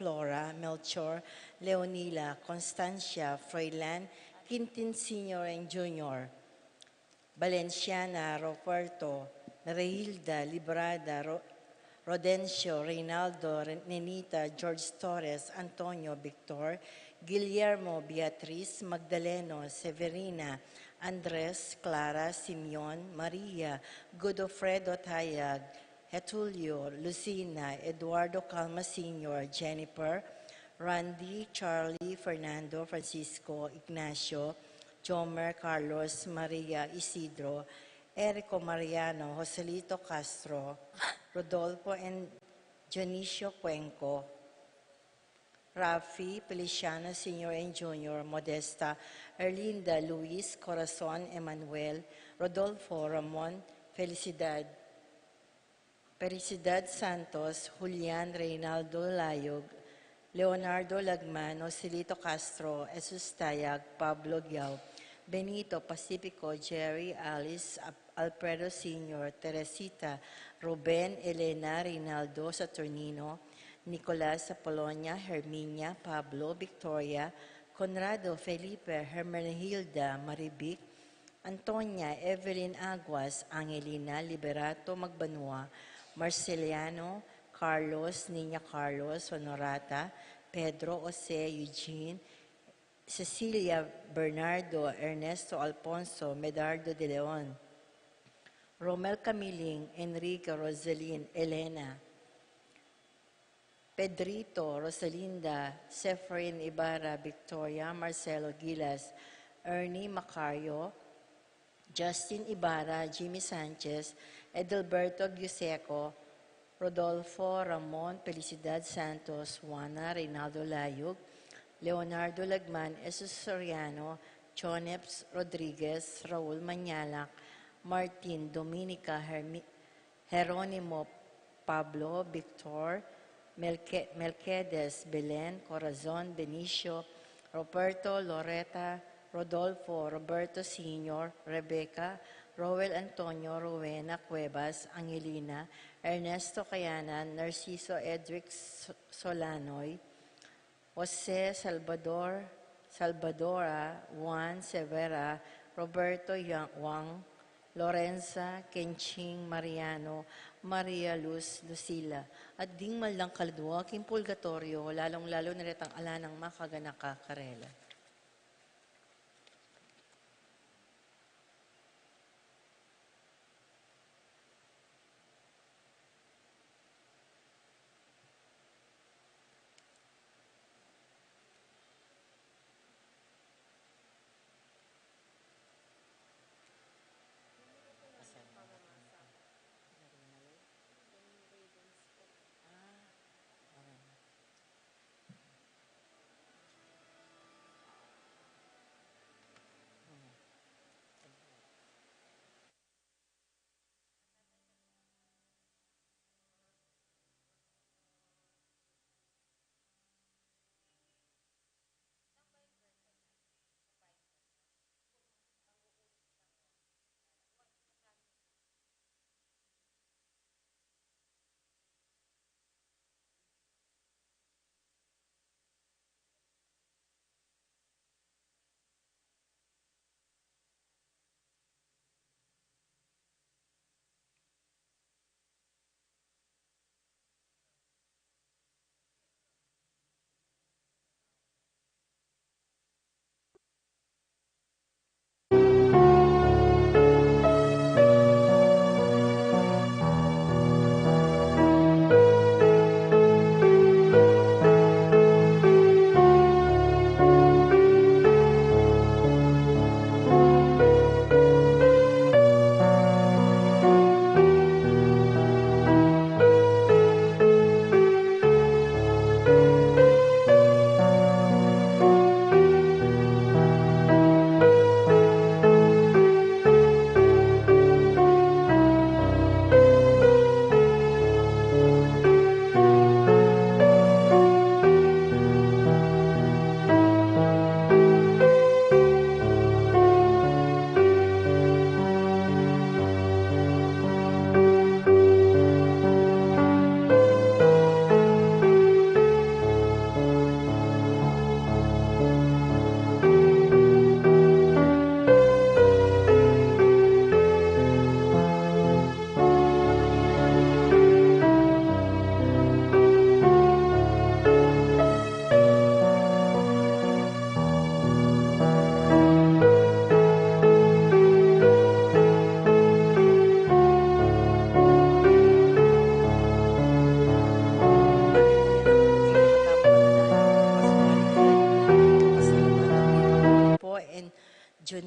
Flora, Melchor, Leonila, Constancia, Froilan, Quintin Sr. and Jr., Valenciana, Roberto, Merehilda, Librada, Rodencio, Reynaldo, Nenita, George Torres, Antonio, Victor, Guillermo, Beatriz, Magdaleno, Severina, Andres, Clara, Simeon, Maria, Godofredo Tayag, Getulio, Lucina, Eduardo Calma Sr., Jennifer, Randy, Charlie, Fernando, Francisco, Ignacio, Jomer, Carlos, Maria, Isidro, Erico Mariano, Joselito Castro, Rodolfo and Dionisio Cuenco, Rafi, Feliciano Sr. and Jr., Modesta, Erlinda, Luis, Corazon, Emmanuel, Rodolfo, Ramon, Felicidad Santos, Julian Reynaldo Layog, Leonardo Lagman, Joselito Castro, Jesus Tayag, Pablo Giao, Benito Pacifico, Jerry, Alice, Alfredo Sr., Teresita, Ruben, Elena, Reynaldo Saturnino, Nicolas Apolonia, Herminia, Pablo, Victoria, Conrado, Felipe, Hermenegilda, Maribic, Antonia, Evelyn Aguas, Angelina, Liberato Magbanua, Marceliano, Carlos, Nina Carlos, Honorata, Pedro, Jose, Eugene, Cecilia, Bernardo, Ernesto Alfonso, Medardo de Leon, Romel Camiling, Enrique, Rosalyn, Elena, Pedrito, Rosalinda, Seferin Ibarra, Victoria, Marcelo Gilas, Ernie Macario, Justin Ibarra, Jimmy Sanchez, Edelberto Giuseco, Rodolfo Ramon Felicidad Santos, Juana Reynaldo Layug, Leonardo Lagman, Jesus Soriano, Choneps Rodriguez, Raul Manyalak, Martin Dominica Jeronimo Pablo Victor, Melquedes Belen, Corazon Benicio, Roberto Loretta, Rodolfo, Roberto Sr., Rebecca, Roel Antonio, Rowena Cuevas, Angelina, Ernesto Cayanan, Narciso Edric Solanoy, Jose Salvadora, Juan Severa, Roberto Wang, Lorenza Kenching Mariano, Maria Luz Lucila, at ding malang kaludwa, king purgatorio, lalong-lalo na ritang ala ng makaganaka karela.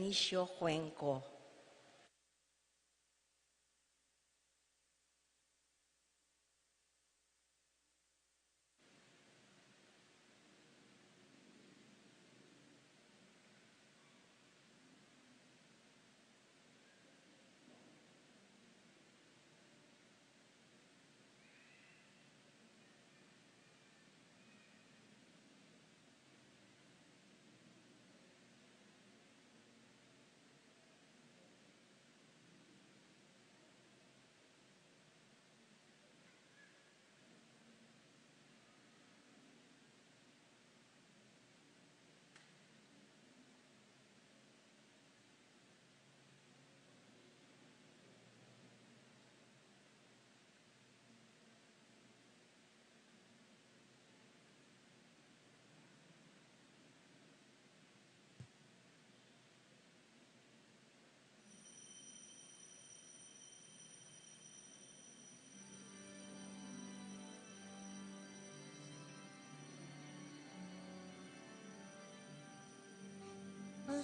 Dionisio Cuenco.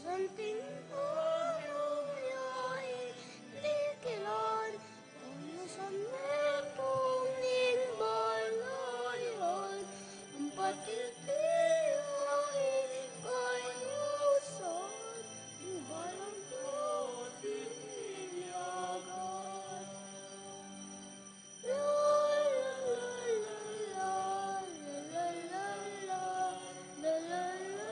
Something more likilan sa metong nimbayan ang patitiyahin kayusan ang balang piniliyagan. La la la la la la la la la la la.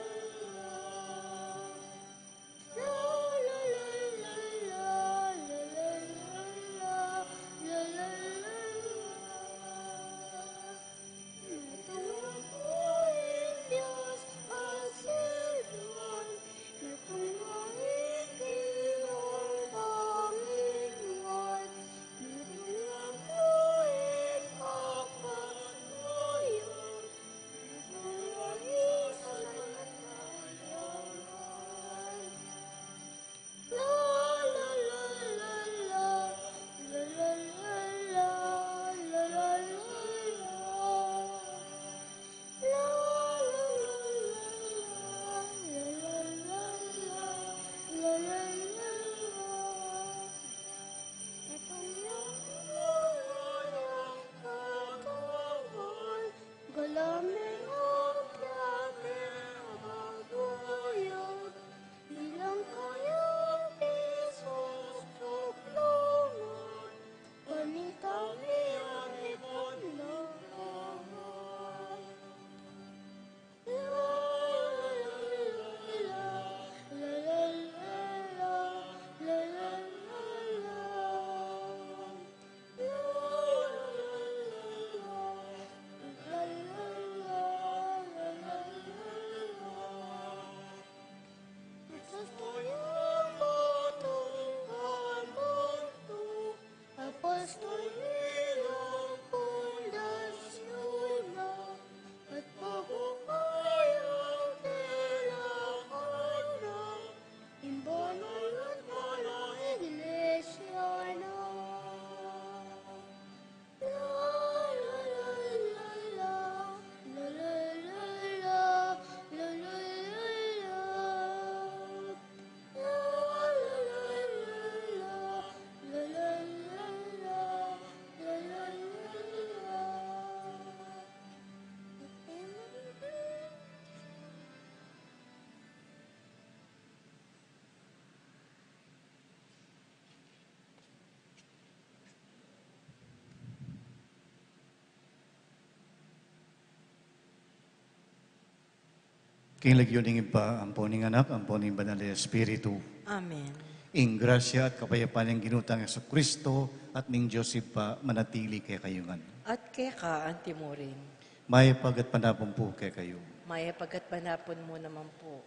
King nagyuning pa ang poning anak, ang poning banal na Espiritu. Amen. Ing grasya at kapayapaan ng ginutang sa Kristo at ning Diyos pa manatili kay kayungan. At kay ka, Antimurin, May pagat panapon po kay kayo. maya pagkatpanapon mo naman po.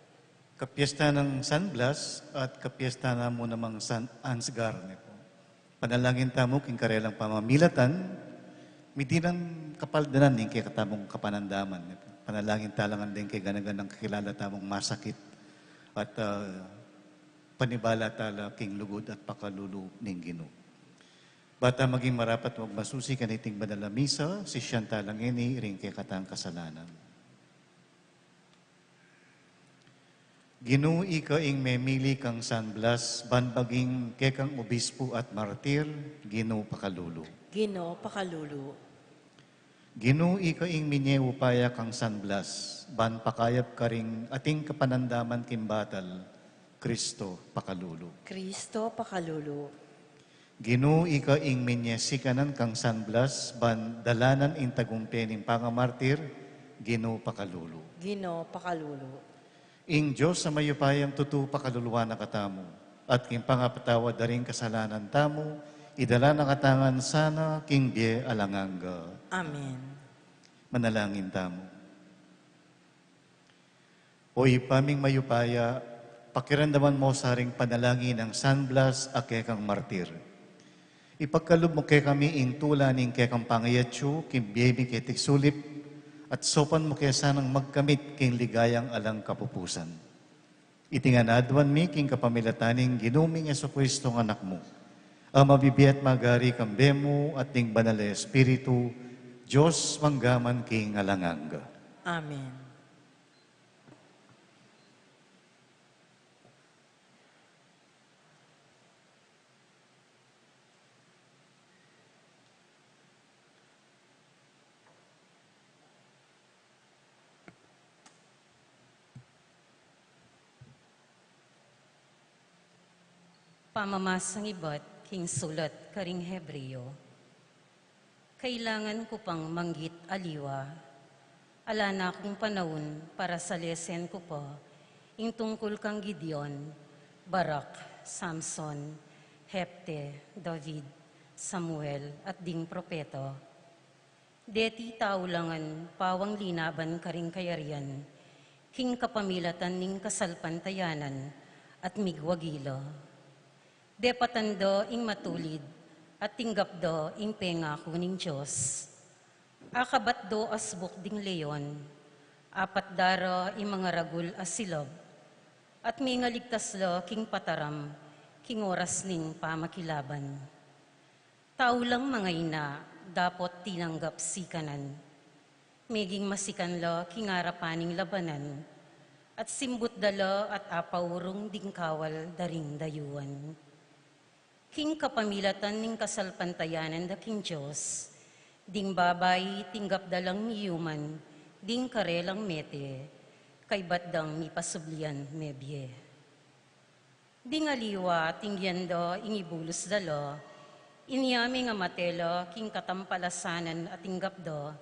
Kapiesta ng San Blas at kapiesta na mo namang San Ansgar. Po. Panalangin tamo king karelang pamamilatan, midinang kapaldanan ning kay katamong kapanandaman. Po. Panalangin talangan din kay ganaganang kakilala tamong masakit at panibala tala king lugod at pakalulu ning Ginoo. Bata maging marapat wag masusi kaniting banal na misa, si siyan talang ini ring kay katang kasalanan. Ginoo ka ing memili kang San Blas, banbaging kekang obispo at martir, Ginoo pakalulu. Ginoo pakalulu. Ginoo ka ing minyeupaya kang San Blas, ban pakayap ka ring ating kapanandaman kimbatal, Kristo pakalulu. Kristo pakalulu. Ginoo ka ing minyesikanan kang San Blas, ban dalanan ing tagumpay ning pangamartir, Ginoo pakalulu. Ginoo pakalulu. Ing Diyos sa mayupayang tutu pakaluluwa na katamo, at king pangapatawa daring kasalanan tamo, idala na katangan sana king biye alanganga. Amen. Manalangin tamo. Oy paming mayupaya, pakiramdaman mo sa ring panalangin ng San Blas a kekang martir. Ipagkalub mo kay kami ing tula ning kekang pangayatsu, king biye mi ketik sulip, at sopan mo kaya sanang magkamit king ligayang alang kapupusan. Itinganadwan mi king kapamilataning ginuming Jesucristo ng anak mo. Ang mabibiyat magari kambemo at ning banal na Espiritu, Diyos manggaman king alanganga. Amen. Pamamasang iba't king sulat karing Hebreo. Kailangan ko pang manggit aliwa. Ala na akong panahon para sa lesen ko pa. Ing tungkol kang Gideon, Barak, Samson, Hepte, David, Samuel at ding propeto. Deti taulangan pawang linaban karing kayarian. King kapamilatan ning kasalpantayanan at migwagilo. De patando ing matulid at tinggap do ing pengako ning Diyos. Akabat do asbuk ding leon, apat daro ing mga ragul asilab, at may ngaligtas lo king pataram, king oras ning pamakilaban. Tao lang mga ina, dapot tinanggap sikanan. Meging masikan lo king arapaning labanan, at simbut dalo at apawurong ding kawal daring dayuan. King kapamilatan ning kasalpantayanan da king Diyos, ding babay tinggap dalang miyuman, ding karelang mete, kay batdang mipasublian mebye. Ding aliwa tingyan do ingibulos dalo, inyami nga matelo king katampalasanan at tinggap do,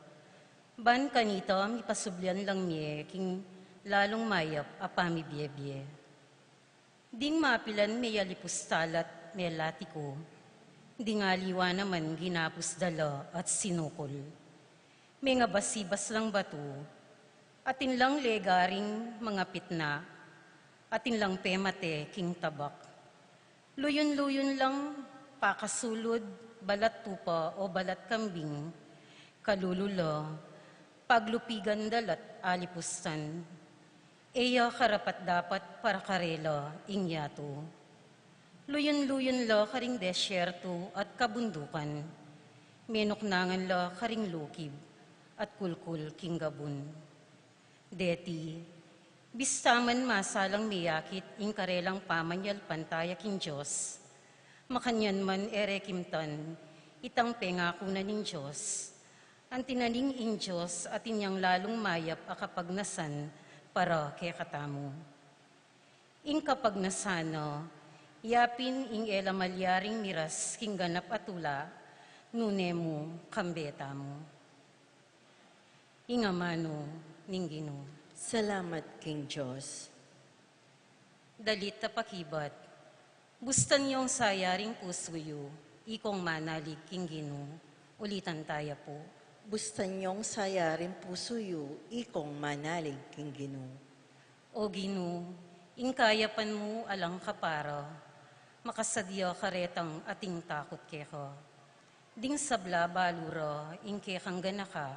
ban kanito mipasublian lang miye king lalong mayap apamibye-bye. Ding mapilan may alipustalat melati ko, di nga liwa naman ginapos dala at sinukol. May nga basibas lang bato, atin lang legaring mga pitna, atin lang pemate king tabak. Luyon-luyon lang pakasulod, balat tupa o balat kambing, kalululo, paglupigan dalat alipustan, eya karapat dapat para karelo ingyato. Luyon-luyon lo karing desyerto at kabundukan, menoknangan lo karing lukib at kulkul king gabun. Deti, bistaman masalang miyakit ing karelang pamanyal pantaya king Diyos, makanyan man erekimtan, itang pengako na ning Diyos, ang tinaning ing Diyos at inyang lalong mayap akapagnasan para kay katamo. Ing kapagnasano, yapin ing elamalyaring miras king ganap atula, nunemo kambeta mo. Ingamano ning Ginoo. Salamat King Diyos. Dalit tapakibat, bustan yung sayaring pusuyo, ikong manalig king Ginoo. Ulitan tayo po. Bustan niyong sayarin pusuyo, ikong manalig king Ginoo. O Ginoo, ingkayapan mo alang kapara, makasadya karetang ating takot keko. Ding sabla baluro, ingke kang ganaka,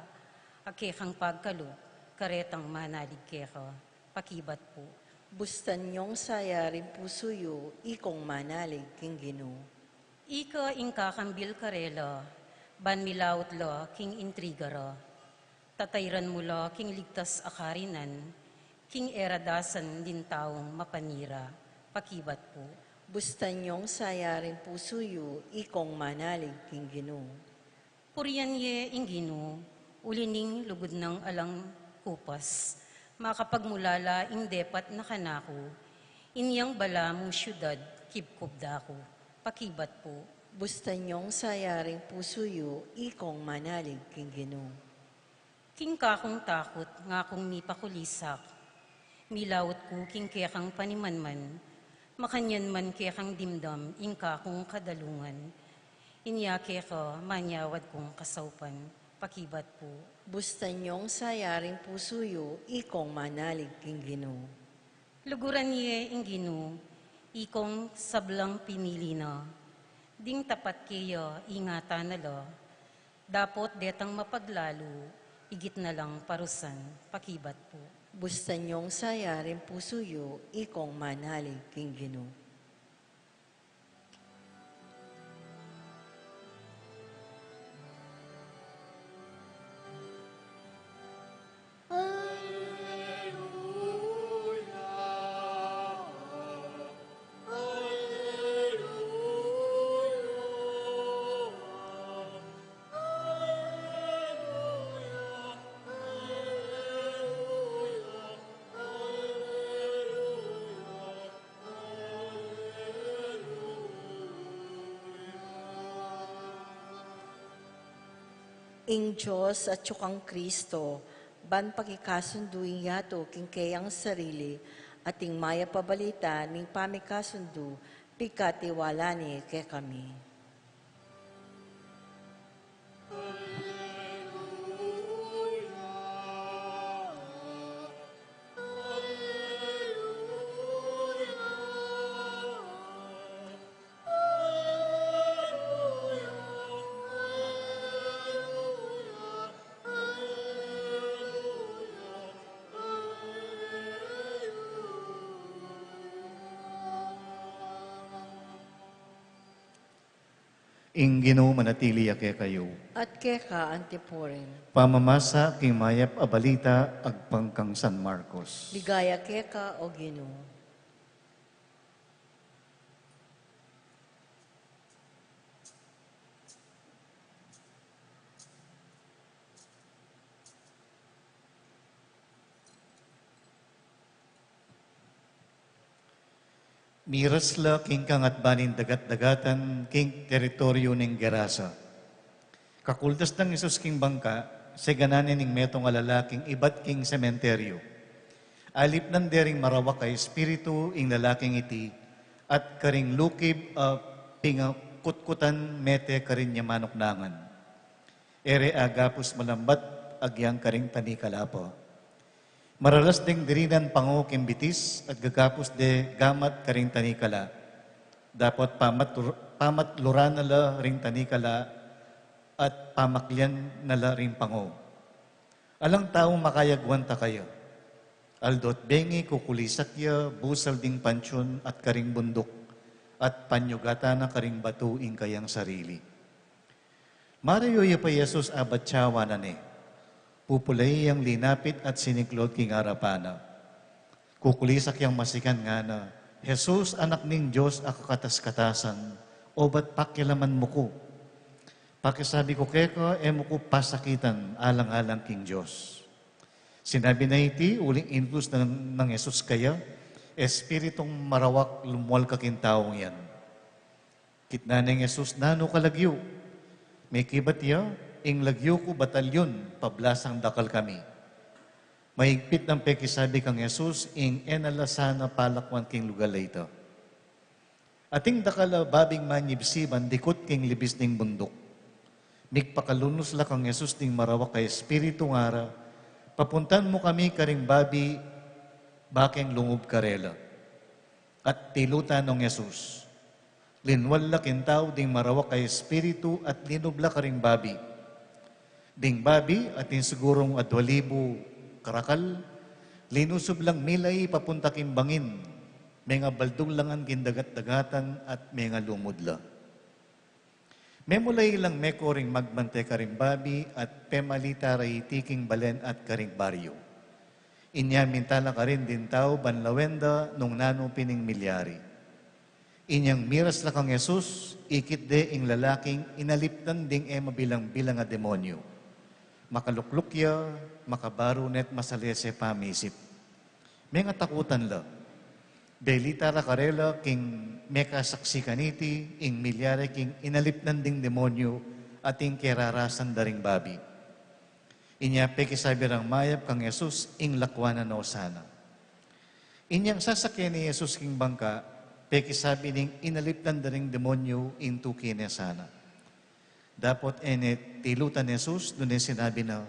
ake kang pagkalu, karetang manalig keko. Pakibat po. Bustan niyong sayarin pusuyo, ikong manalig king Ginoo. Ika ingkakambil karela, ban milawot lo king intrigaro. Tatayran mo lo king ligtas akarinan, king eradasan din taong mapanira, pakibat po. Bustan niyong sayarin pusuyo, ikong manalig king Ginoo. Purian ye ingino, ulining lugod ng alang kupas, makapagmulala ing depat na kanako, inyang bala mong syudad, kibkubda ko, pakibat po. Bustan niyong sayaring pusuyo, ikong manalig king Ginoo. King kakong takot, nga kong mipakulisak, milawot ko king kekang panimanman, makanyan man kekang dimdam, ing kakong kadalungan, inya keka manyawad kong kasaupan, pakibat po. Bustan niyong sayaring pusuyo, ikong manalig king Ginoo. Luguran ye ingino, ikong sablang pinili na, ding tapat kaya ingatan na la, dapot detang mapaglalo, igit na lang parusan, pakibat po. Bustan niyong sayaring pusuyo, ikong manalig king Ginoo. Ing Diyos at tsukang Kristo, ban pagkikasunduin yato king kayang sarili, at ing maya pabalita ning pamikasundu, pikatiwala ni kay kami. Ing Ginoo manatili ake kayo. At keka antiporen, Pamamasa king mayap abalita agpangkang San Marcos. ligaya keka o Ginoo. Mirasla king kangat banin dagat-dagatan king teritoryo ning Gerasa. Kakultas ng Isus king bangka, segananin ning metong alalaking ibat king sementeryo. Alip nan dering marawak kay espiritu ing lalaking iti, at karing lukib pingakutkutan mete karin niya manoknangan. Ere agapos malambat agyang karing tanikalapo. Maralas ding dirinan pango kimbitis at gagapos de gamat karing tanikala. Dapat pamatluran nala ring tanikala at pamaklian nala ring pango. Alang taong makayagwan ta kayo. Aldot bengi kukulisakya, busal ding pansyon at karing bundok at panyugata na karing batuing kayang sarili. Marayo pa Jesus abat tsawa na ni. Pupulay yang linapit at siniklod king arapana. Kukulisak yang masikan nga na, Jesus, anak ning Diyos, akakatas-katasan, o ba't pakilaman mo ko? Pakisabi ko keko, mo ko pasakitan, alang-alang king Diyos. Sinabi na iti, uling influence ng Jesus kaya, espiritong marawak lumuwal kakintaong yan. Kitna ng Jesus, nano kalagyo, may kibat ya, ing lagyo ko batalyon, pablasang dakal kami. Mahigpit ng pekisabi kang Jesus, ing enalasana palakwan king lugar ito. Ating dakala babing manyibsiban, dikot king libis ning bundok. Mikpakalunos la kang Jesus ning marawak kay espiritu ngara, papuntan mo kami karing babi, bakeng lungub karela. At tilutan ng Jesus, linwal la kintaw ding marawak kay espiritu at linubla karing babi. Ding babi at sigurong adwalibo karakal, linusub lang milay papunta kimbangin, may nga baldong langan kindagat-dagatan at may nga lumudla. Memulay lang meko ring magbante karing babi at pemalita ray tiking balen at karing baryo. Inya mintala ka rin din tao banlawenda nung nano pining milyari. Inyang miras la kang Jesus, ikit de ing lalaking inaliptan ding mabilang-bilang a demonyo. Makaluklukya, makabarunet masalese pamisip. May nga takutan la. Belita ra karela king meka saksi kaniti, ing milyari king inalipnan ding demonyo at ing kerarasan daring babi. Inya pekisabi rang mayap kang Jesus ing lakwanan na osana. Inyang sasakyan ni Jesus king bangka, pekisabi ning inaliptan daring demonyo ing tuki niya sana. Dapat tilutan ni Jesus, doon sinabi na,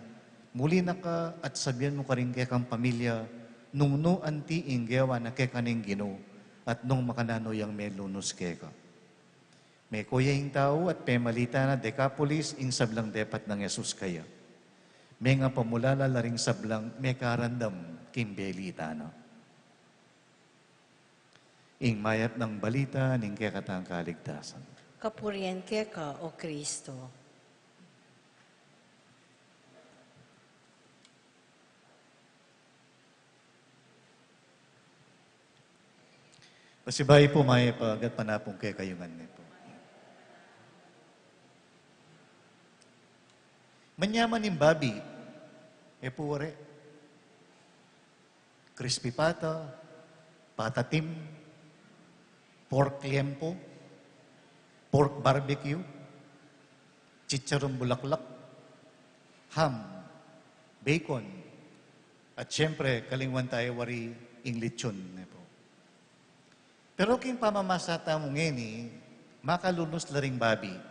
muli na ka at sabihan mo ka rin kay kang pamilya, nung no anti ing gawa na kay kaning gino, at nung makanano yung may lunos kay ka. May kuya ing tao at pemalita na Decapolis ing sablang depat ng Jesus kaya. May nga pamulala laring sablang may karandam kimbelita na. Ing mayat ng balita ning kaya katang kaligtasan. Kapurian ka, O Kristo. Pasibay po may pagat panapong kaya kayungan niyo po. Manyaman ng babi, pure, crispy pata, patatim, pork liempo, pork barbecue, chicharong bulaklak, ham, bacon, at syempre, kalingwan tayo wari ing lechon. Pero king pamamasata mo ngeni, makalunos laring babi.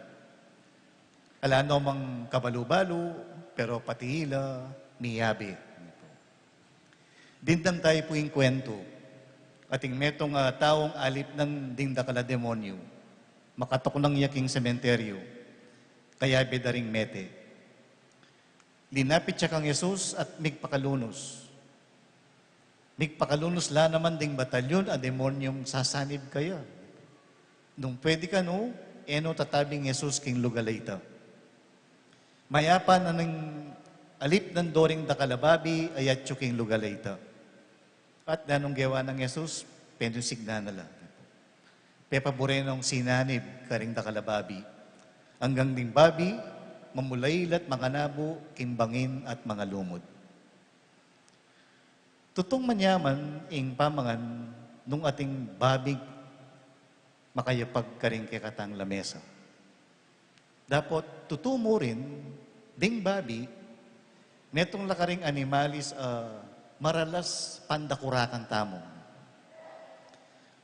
Alano mang kabalu-balu, pero patihila, miyabi. Dindang tayo po yung kwento. Ating metong taong alip ng dingdakala demonyo, makatok ng yaking sementeryo, kaya bedaring mete. Linapit siya kang Jesus at migpakalunos. Migpakalunos la naman ding batalyon a demonyong sasanib kaya. Nung pwede ka no, tatabing Jesus king lugalayta. Mayapa na ng alip ng doring dakalababi ayat king lugalayta. At nanong gawa ng Jesus, pendusig na nala. Pepaburenong sinanib karing dakalababi. Hanggang ding babi, mamulaylat mga nabo, kimbangin at mga lumod. Tutong manyaman ing pamangan nung ating babig makayapag karing kekatang lamesa. Dapat tutumo rin ding babi netong lakaring animalis maralas pandakurakan tamo.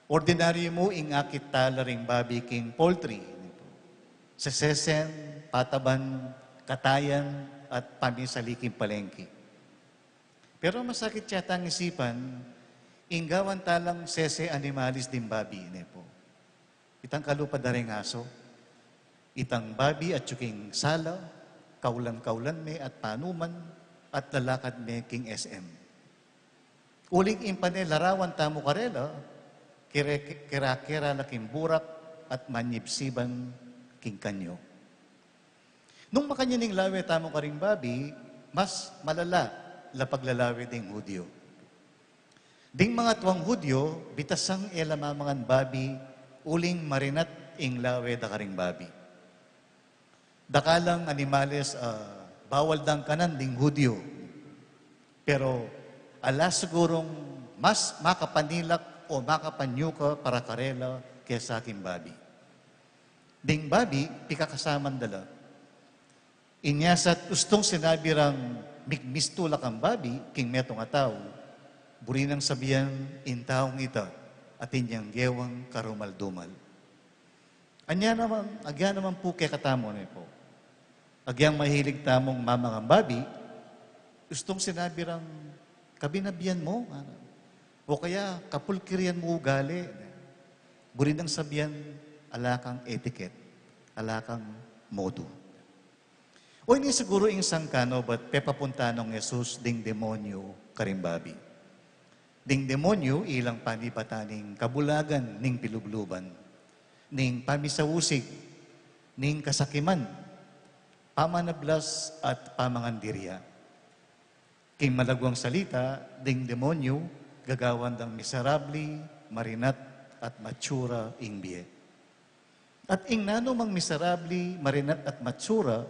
Ordinaryo mo ing akit talaring babi king poultry. Sesesen, pataban, katayan at pamisaliking palengke. Pero masakit yata ang isipan, inggawan talang sese animalis din babi. Po. Itang kalupa daring aso, itang babi at yuking sala, kaulan-kaulan me at panuman, at lalakad me king SM. Uling impane larawan tamo karela, kira-kira laking burak at manyibsiban king kanyo. Nung makanyaning lawe tamo karing babi, mas malala lapaglalawi ding Hudyo. Ding mga tuwang Hudyo, bitasang elamamangan babi, uling marinat ing lawe da karing babi. Dakalang animales, bawal dang kanan ding Hudyo. Pero, ala sigurong mas makapanilak o makapanyuka para karela kesa aking babi. Ding babi, pikakasaman dala. Inyasat ustong sinabi rang migmistula kang babi, king metong ataw, burinang sabihan in taong ita, at inyang gewang karumaldumal. Agyan naman po kay katamo na po. Agyang mahilig tamong mamangang babi, gustong sinabi rang kabinabiyan mo, o kaya kapulkirian mo ugali. Burinang sabihan, alakang etiquette, alakang modo. O ini siguro ing sangkano, but pepapunta ng Jesus ding demonyo karimbabi. Ding demonyo ilang panipataning kabulagan ning pilubluban, ning pamisawusig, ning kasakiman, pamanablas at pamangandirya. King malagwang salita, ding demonyo, gagawan ng miserabli, marinat, at matsura ing biye. At ing nano mang miserabli, marinat at matsura,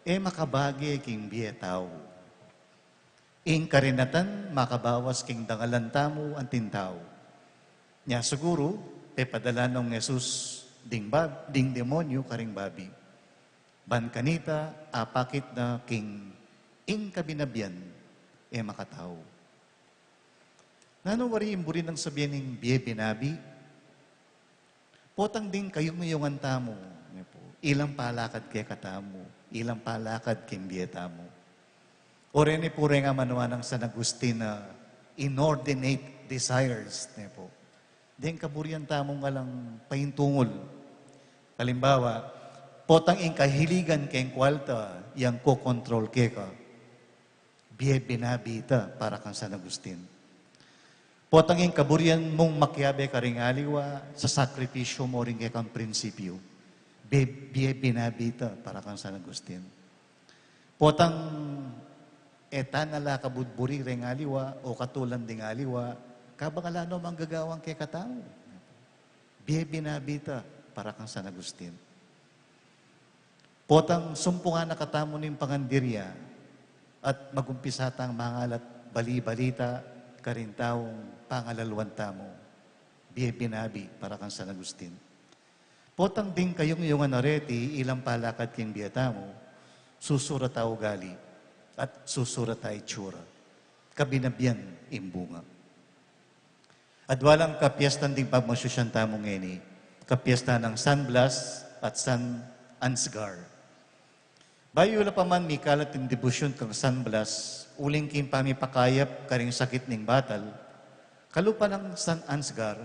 makabagi king biye tao. Ing karinatan, makabawas king dangalan tamo ang tintaw. Nya siguro, padala ng Jesus ding demonyo karing babi. Ban kanita, apakit na king ing kabinabyan, makatao. Nano wari imburi ng sabihin ng biye binabi, potang din kayo mayungan tamo. Ilang palakad kay katamo, ilang palakad king biye tamo. O rin pure nga manuwa ng San Agustin na inordinate desires. Po. Din kaburian tamo nga lang paintungol. Kalimbawa, potang ing kahiligan keng kwalta, yang ko-control ke ka. Biye binabita para kang San Agustin. Potang ing kaburian mong makyabe ka ring aliwa, sa sakripisyo mo ring kang prinsipyo. Biye binabita para kang San Agustin. Potang etanala kabudburi ring aliwa o katulan ding aliwa, kabangalano mang gagawang kay katao. Biye binabita para kang San Agustin. Potang sumpungan na katamo ng pangandirya at magumpisatang mangalat bali-balita karintaong pangalalwan tamo. Biye binabi para kang San Agustin. Potang ding kayong iyong anareti ilang palakad king biyatamo, susura tao gali at susura tayo tsura. Kabinabyan imbunga. At walang kapiestan ding pagmasyusyan tamo ngeni, kapiesta ng San Blas at San Ansgar. Bayo wala pa man may kalat ng debusyon kang San Blas, uling king pamipakayap karing sakit ning batal, kalupa ng San Ansgar,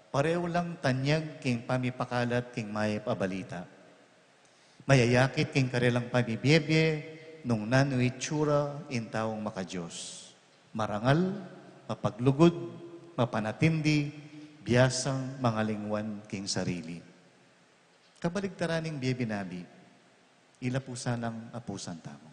pareho lang tanyag king pamipakalat king mayap abalita. Mayayakit king karelang pamibiyebye, nung nano'y tsura in taong makadiyos. Marangal, mapaglugod, mapanatindi, biyasang mangalingwan king sarili. Kabaligtaraning biyebinabi, ila po sanang apusan tamo.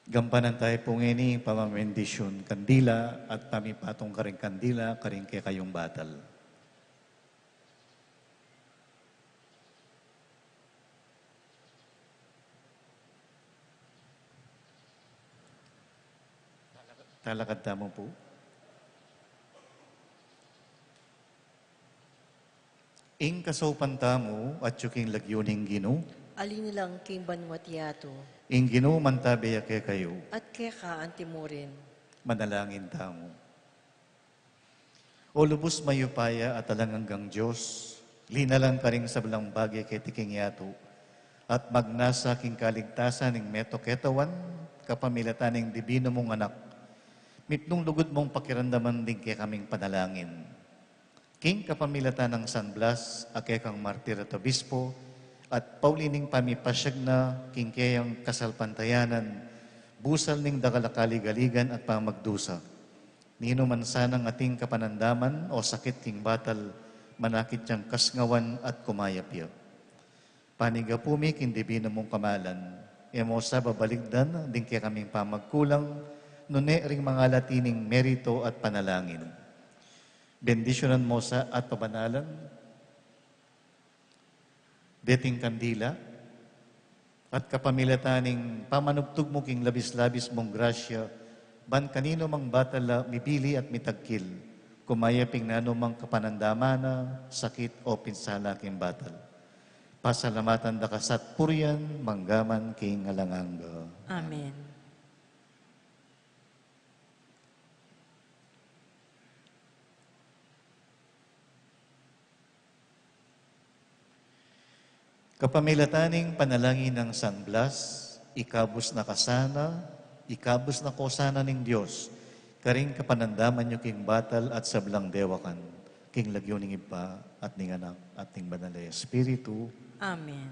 Gampanan tayo po ngayon pamamendisyon kandila at pamipatong karing kandila karing kay kayong batal. Talakad tamo po. Ing kasopan tamo at yuking lagyuning gino, Alin nilang king banwatiato, ing gino mantabeya kay kayo, at keka antimurin. manalangin tamo. O lubos mayupaya at alangang Diyos, linalang ka rin sa belang bagay kay tiking yato, at magnasa king kaligtasan ng meto ketawan, kapamilatan ng dibino mong anak, mitnong lugod mong pakiramdaman din kay kaming panalangin. King kapamilatan ng San Blas, ake kang martir at obispo, at paulining pamipasyag na king kayang kasalpantayanan, busal ning dagalakali-galigan at pamagdusa. Nino man sanang ating kapanandaman o sakit king batal, manakit niyang kasngawan at kumayapya. Panigapumi king dibino mong kamalan, emo sa babaligdan, din kaya kaming pamagkulang, nune ring mga latining merito at panalangin. Bendisyonan mo sa at pabanalan, beting kandila, at kapamilataning pamanugtog mo king labis-labis mong grasya, ban kanino mang batala mibili at mitagkil, kumayaping nano mang kapanandamana, sakit o pinsala king batal. Pasalamatan da kasat purian, manggaman king alanganga. Amen. Kapamilataning panalangin ng San Blas, ikabos na kasana, ikabos na kosana ng Diyos, karing kapanandaman nyo king batal at sablang dewakan, king lagyo ning iba at ning anak at ning banal na Espiritu. Amen.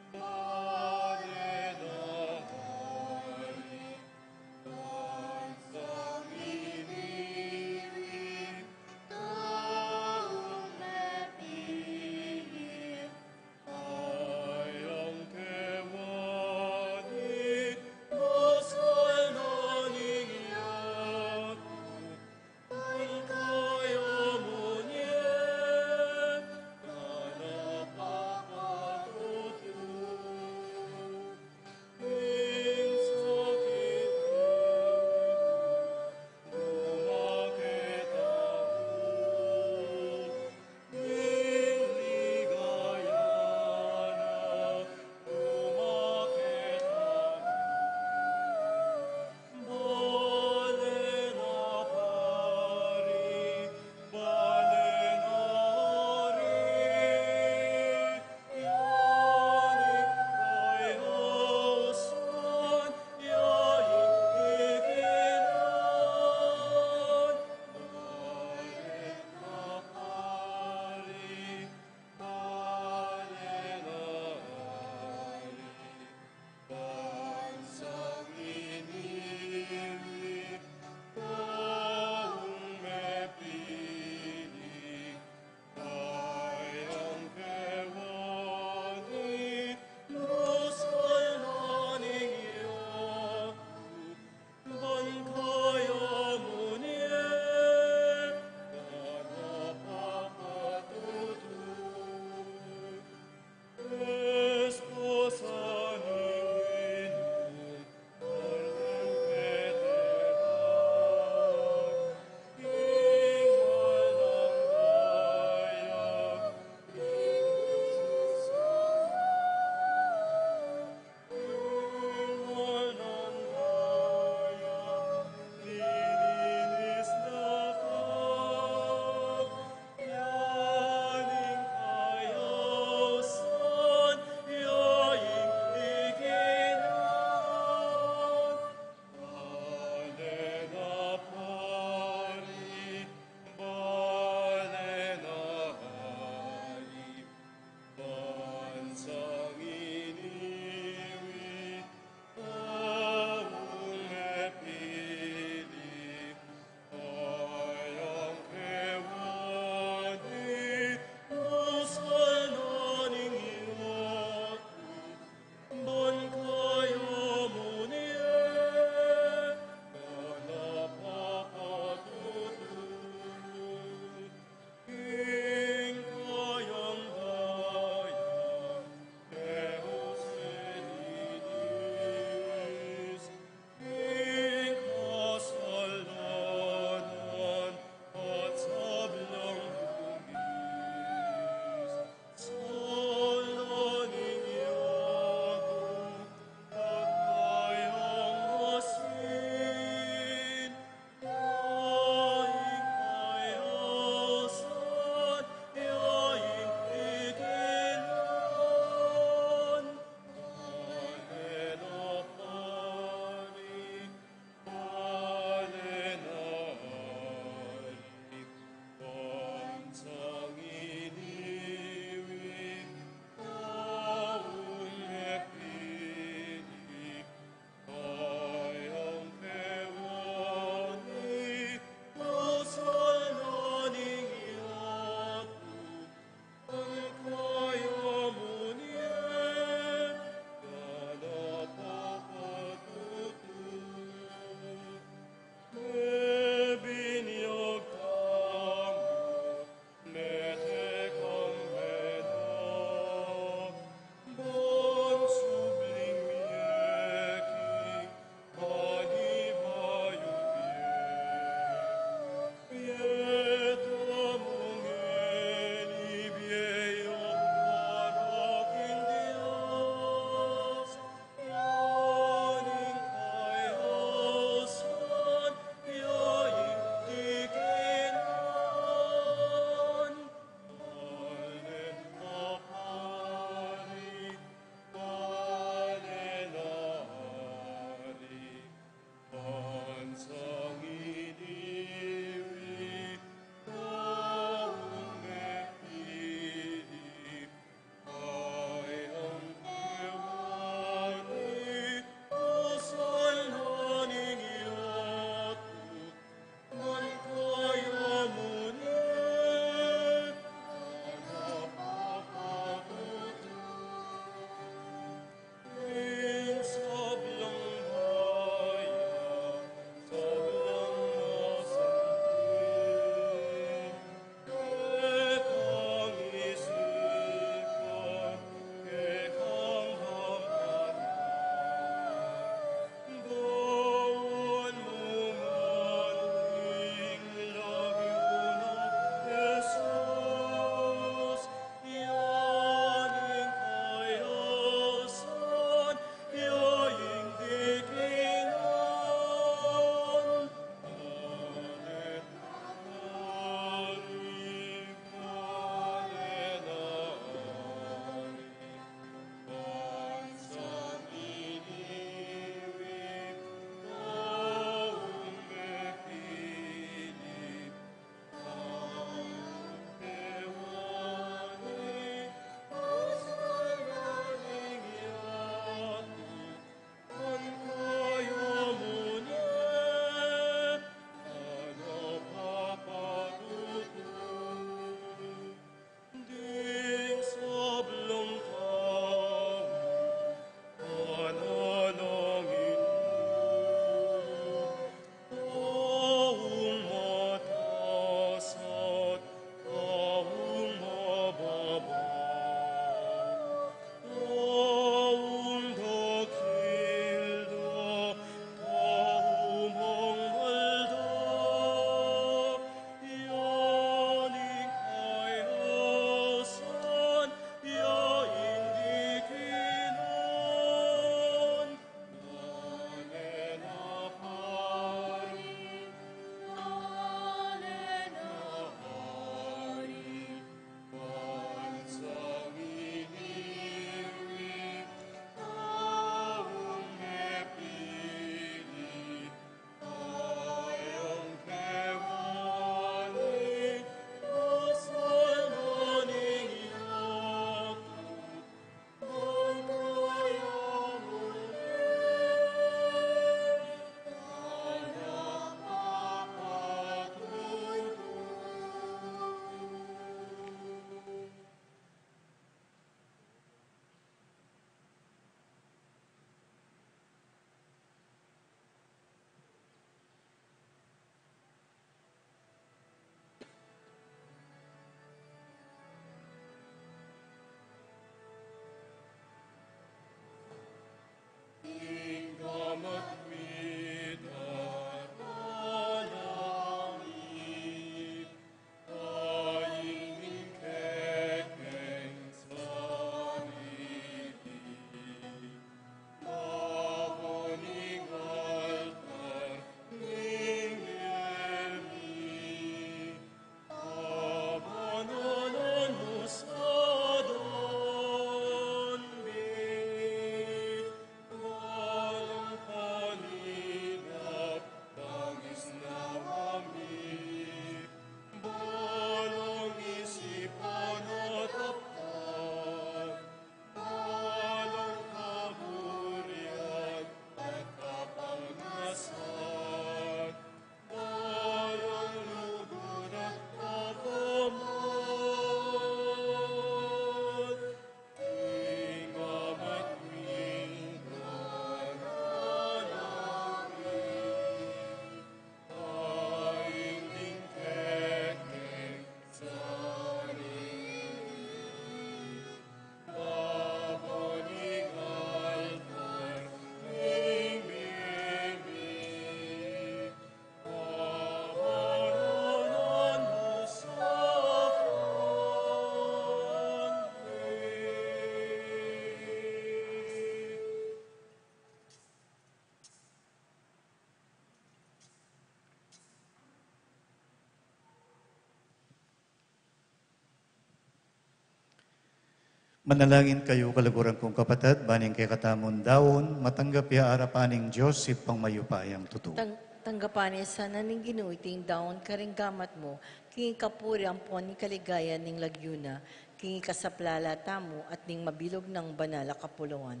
Manalangin kayo kalaguran kong kapatid, baning kay katamon daon, matanggap ya arapaning Diyos si pangmayupayang tuto. Tanggapan sa naning ginuiting daon karing gamat mo, king kapuri ang pon ni kaligaya ning lagyuna, king kasaplala tamo at ning mabilog ng banala kapuluan.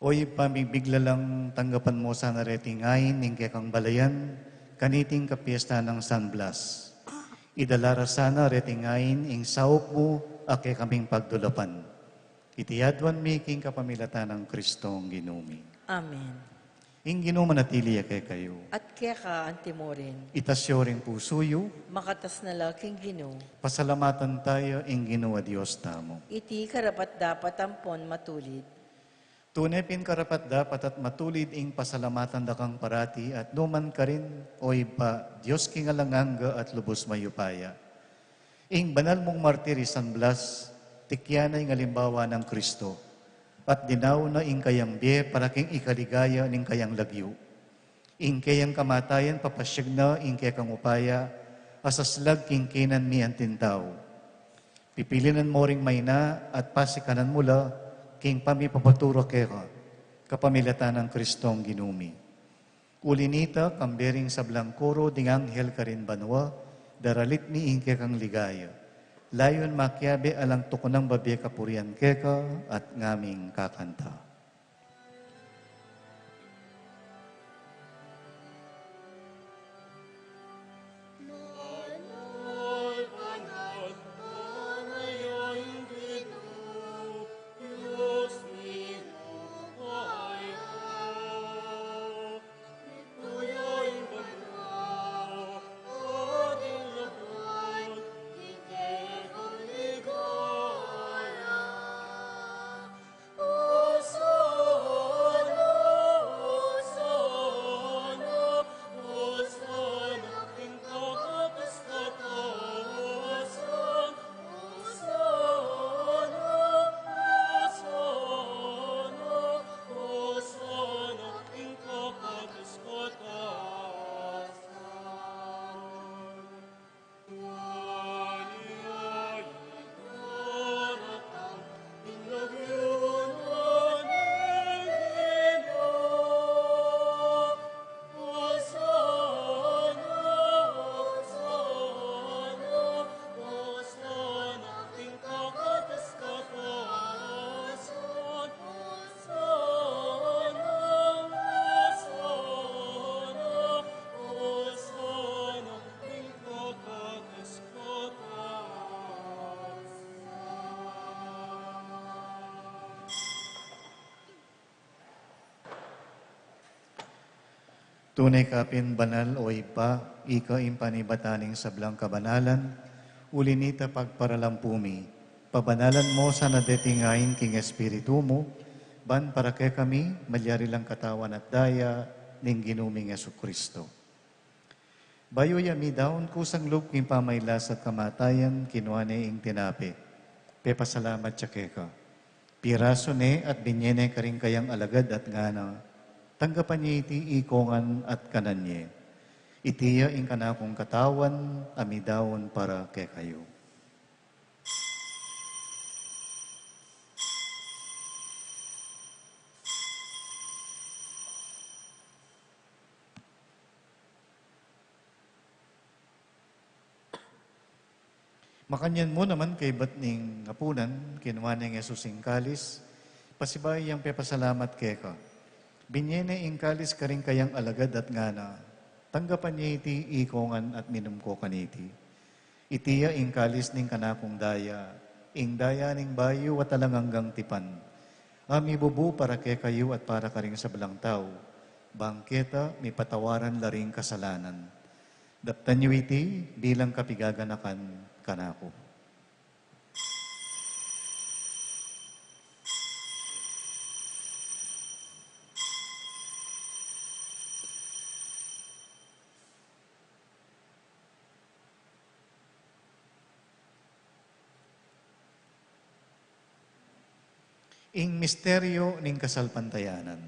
Oy, pamibigla lang tanggapan mo sa naretingayin ning kay kang balayan, kaniting kapiesta ng San Blas. Idalara sana retingayin ing saok mo, ake kaming pagdulapan. Itiyadwan mi king kapamilatan ng Kristong ginumi. Amen. Ing ginuman natili kay kayo. At kaya ka antimorin, Itasyo ring pusuyo, makatas na laking gino, pasalamatan tayo ing ginawa Diyos tamo. iti karapat dapat ampon matulid. Tunay pin karapat dapat at matulid ing pasalamatan dakang parati at numan ka rin, oy pa, Diyos kingalanganga at lubos mayupaya. Ing banal mong martiri San Blas, tikyanay ng alimbawa ng Kristo, at dinaw na ing kayang biye para king ikaligaya ning kayang lagyo. Ing kayang kamatayan papasyag na ing kaya kang upaya, asaslag king kinan mi antintaw. Pipilinan mo ring mayna at pasikanan mula, king pamipapaturo keka, kapamilatan ng Kristong ginumi. Ulinita, kambering sa blangkoro, ding anghel ka rin banwa, daralit ni ing kekang ligaya. Layon makyabe alang tukunang babiya kapurian keka at ngaming kakanta. Tunay kapin banal o ipa, ika impanibataning sablang kabanalan, ulinita pagparalampumi, pabanalan mo sa nadetingayin king espiritu mo, ban para kay kami, malyari lang katawan at daya, ning ginuming Yesu Kristo. Bayo yami daon kusang loob king pamaylas at kamatayan, kinuane ing tinapi. Pepasalamat siya keka. Piraso ne at binyene ka rin kayang alagad at ngana, tanggapan niya iti ikongan at kananye. Itiya ing kanakong katawan, amidawon para kay kayo. Makanyan mo naman kay batning ngapunan, kinuha ng Jesus ing kalis, pasibay ang pepasalamat keka. Binyene ing kalis ka rin kayang alagad at ngana, tanggapan niya iti ikongan at minum ko kaniti. Itiya ing kalis ning kanakong daya, ing daya ning bayo at alanganggang tipan. Ami bubu para kay kayo at para ka rin sa balang tao, bangketa may patawaran laring kasalanan. Daptan niyo iti bilang kapigaganakan kanako. Ing misteryo ning kasalpantayanan.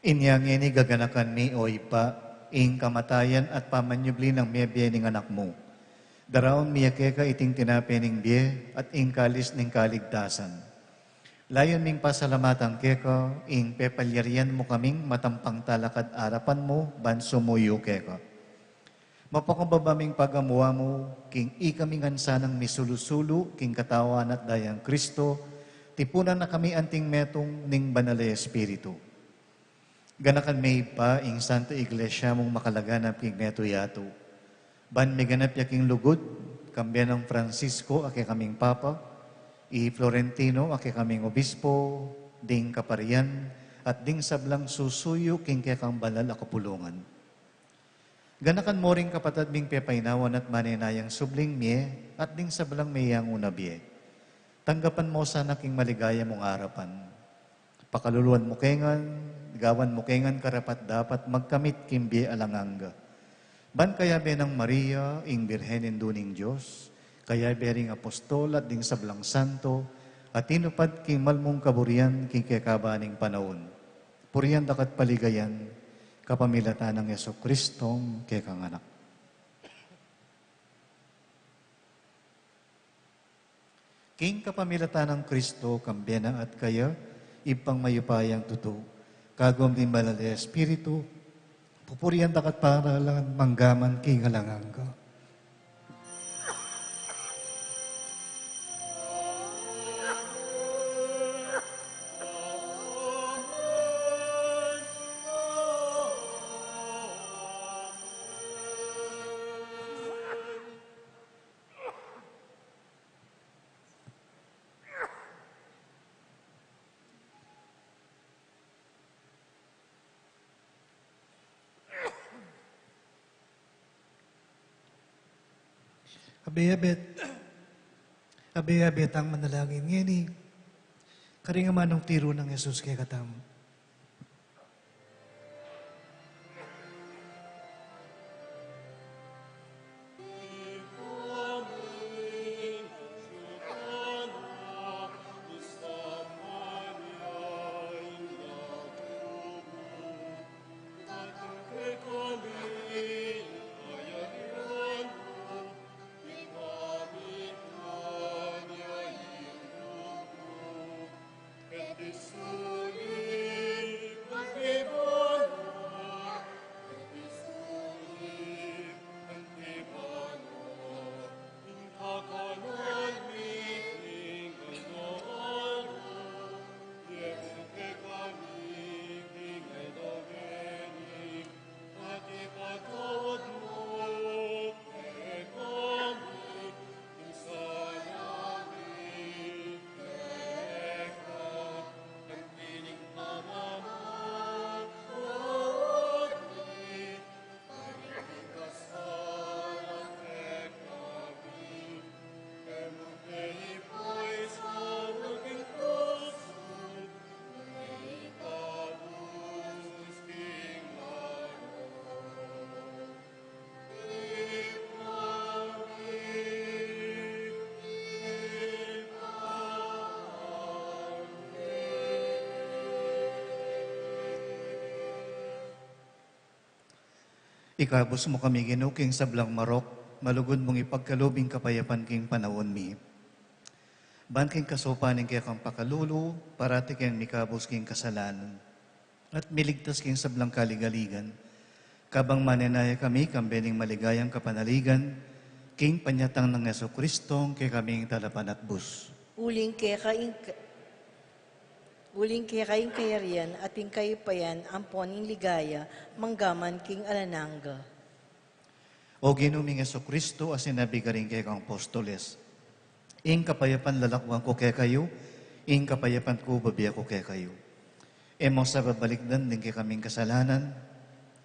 Inyang ini gaganakan mi o ipa, ing kamatayan at pamanyubli ng miya biye ning anak mo. Daraon miyake ka iting tinape ning biye at ing kalis ning kaligtasan. Layon ming pasalamatan keka, ing pepalyarian mo kaming matampang talakad arapan mo, ban sumuyo keka. Mapakumbabaming pagamuwa mo, king ikaming ansanang misulusulu, king katawan at dayang Kristo, tipunan na kami anting metong ning banal Espiritu. Ganakan may pa, ing Santa Iglesia mong makalaganap king meto yato. Ban may ganap yaking lugod, kambyan ng Francisco, ake kaming Papa, i Florentino, ake kaming Obispo, ding kaparian, at ding sablang susuyo, king kekang balal akapulungan. Ganakan mo ring kapatad ming pepainawan at maninayang subling miye, at ding sablang mayang unabye. Tanggapan mo sana king maligaya mong arapan. Pakaluluan mo kengan, gawan mo kengan karapat dapat magkamit kimbi alanganga. Ban kaya benang Maria, ing Birhenin duning Diyos, kaya bering apostol at ding sablang santo, at tinupad king malmong kaburian king kekabaning panahon. Puriyan dakat paligayan, kapamilatan ng Yeso Kristong kekang anak. King kapamilatan ng Kristo, kambena at kaya, ipang mayupayang tuto, kagom din balal Espiritu, pupurian dakat paralan manggaman king alanganga. Abiyabet ang manalangin ngini. Karingaman ng tiro ng Jesus kay katam. Ikabos mo kami ginuking sablang marok, malugod mong ipagkalubing kapayapan king panahon mi. Ban king kasopaning kaya kang pakalulu, parati kang mikabos king kasalanan. At miligtas king sablang kaligaligan. Kabang manenaya kami, kambening maligayang kapanaligan, king panyatang ng Yeso Kristong kay kaming talapan at bus. Uling kaya kaing kayarian at ing kayupayan amponing ligaya, manggaman king alananga. O ginuming Yeso Kristo, as sinabi ka rin kay kang apostoles, ing kapayapan lalakwang ko kay kayo, ing kapayapan ko babiya ko kay kayo. Emo sa babalikdan din kay kaming kasalanan,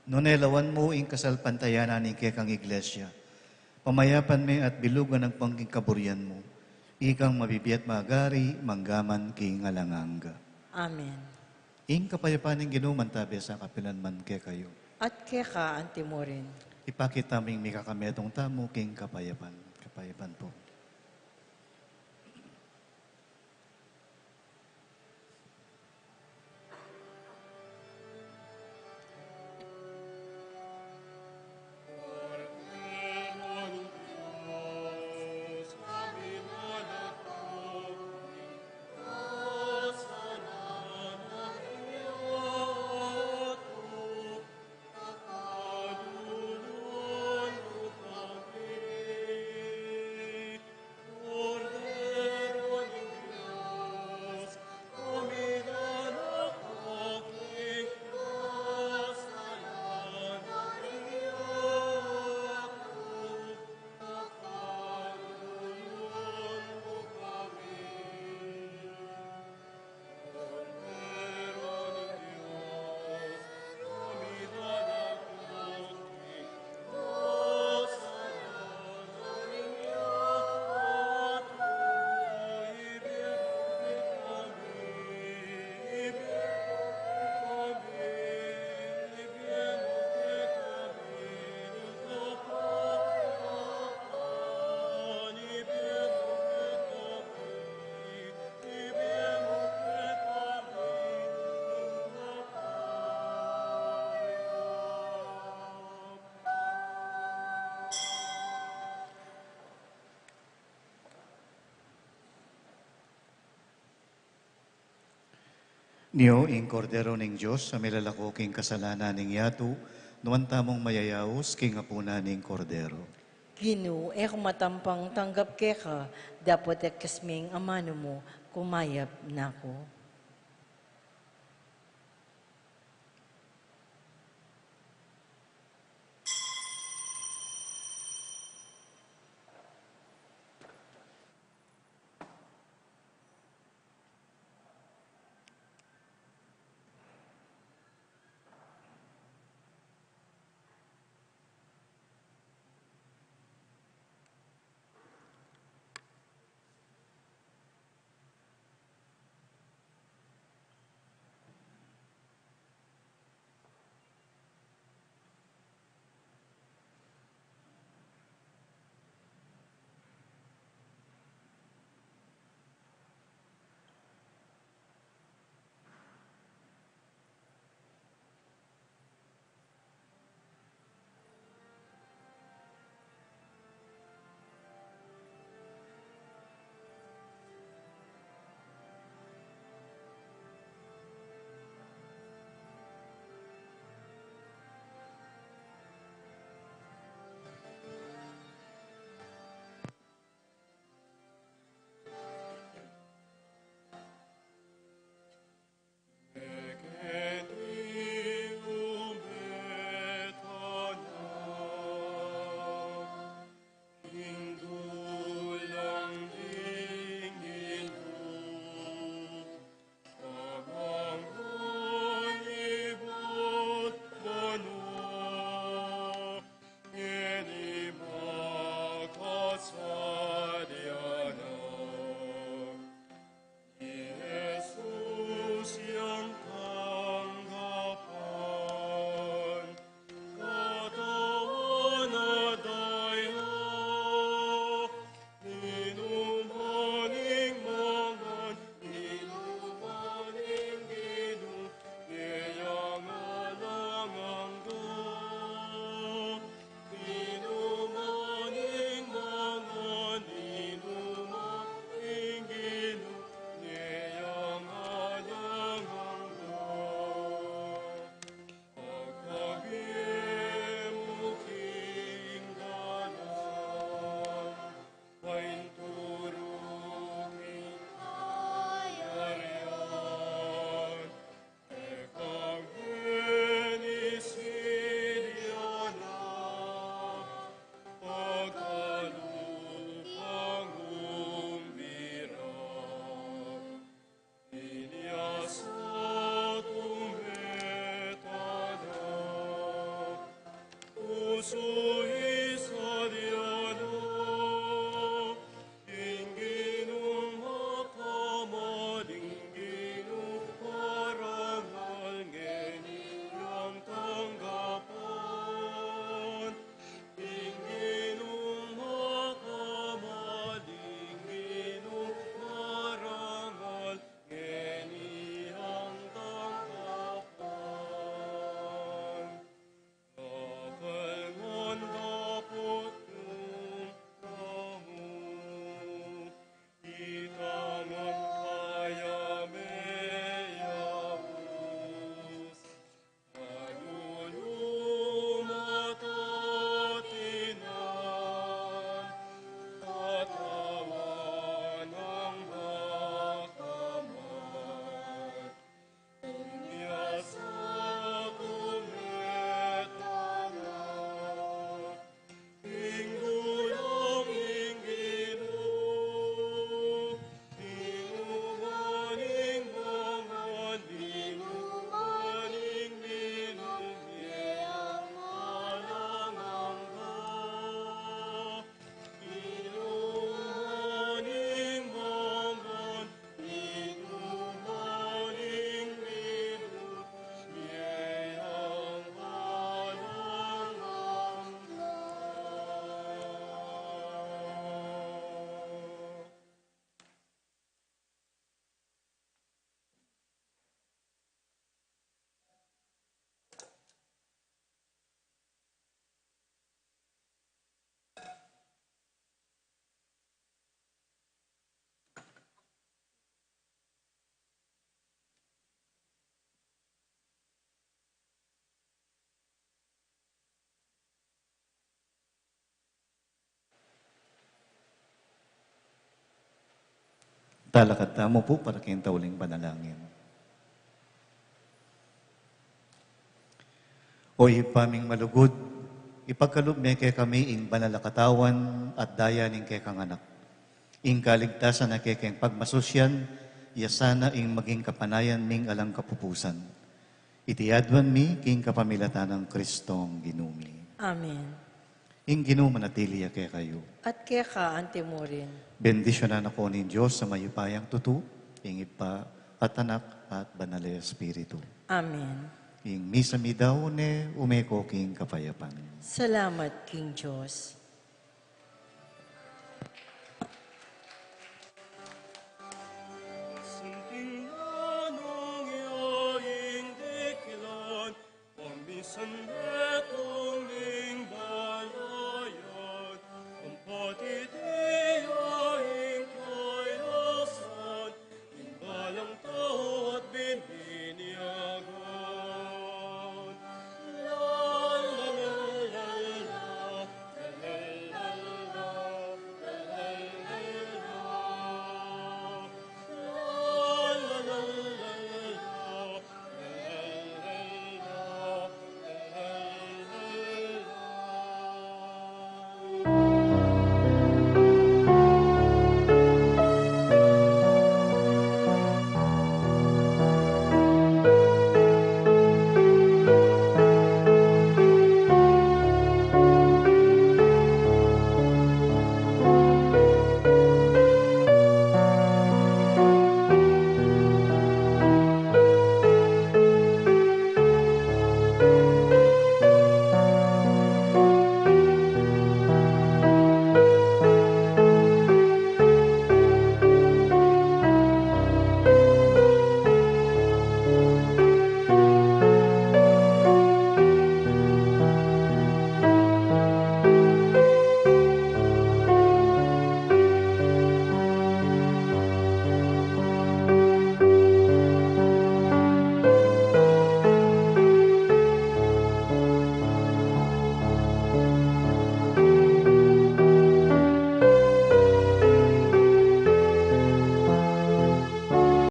nunelawan mo ing kasalpantayanan ni kay kang iglesia. Pamayapan me at bilugan ng pangking kaburian mo, ikang mabibiyat magari, manggaman king alanganga. Amen. Ing kapayapan ng ginuman tabi sa kapilanman kay kayo. At keka antimorin. Ipakita ming may kakametong tamo king kapayapan. Kapayapan po. Niyo, ing kordero ning Diyos, sa milalako king kasalanan ning yatu, nuwan tamong mayayaos, king apuna ning kordero. Ginu, kung matampang tanggap ke ka, dapat kasming amano mo, kumayap na ko. Talakad mo po para kayong tauling panalangin. O ipaming malugod, ipagkalugme kay kami ing banalakatawan at daya ning kay kang anak. Ing kaligtasan na kay kang pagmasusyan, yasana ing maging kapanayan ming alang kapupusan. Itiadwan mi king kapamilatan ng Kristong ginumi. Amen. Ing ginumanatili kay kayo. At kaya ka, ante mo rin. Bendisyonan ako ni Diyos sa mayupayang tutu, ing Ipa at Anak at Banal na Espiritu. Amen. Ing misa mi daw ne umeko king kapayapan. Salamat, King Diyos.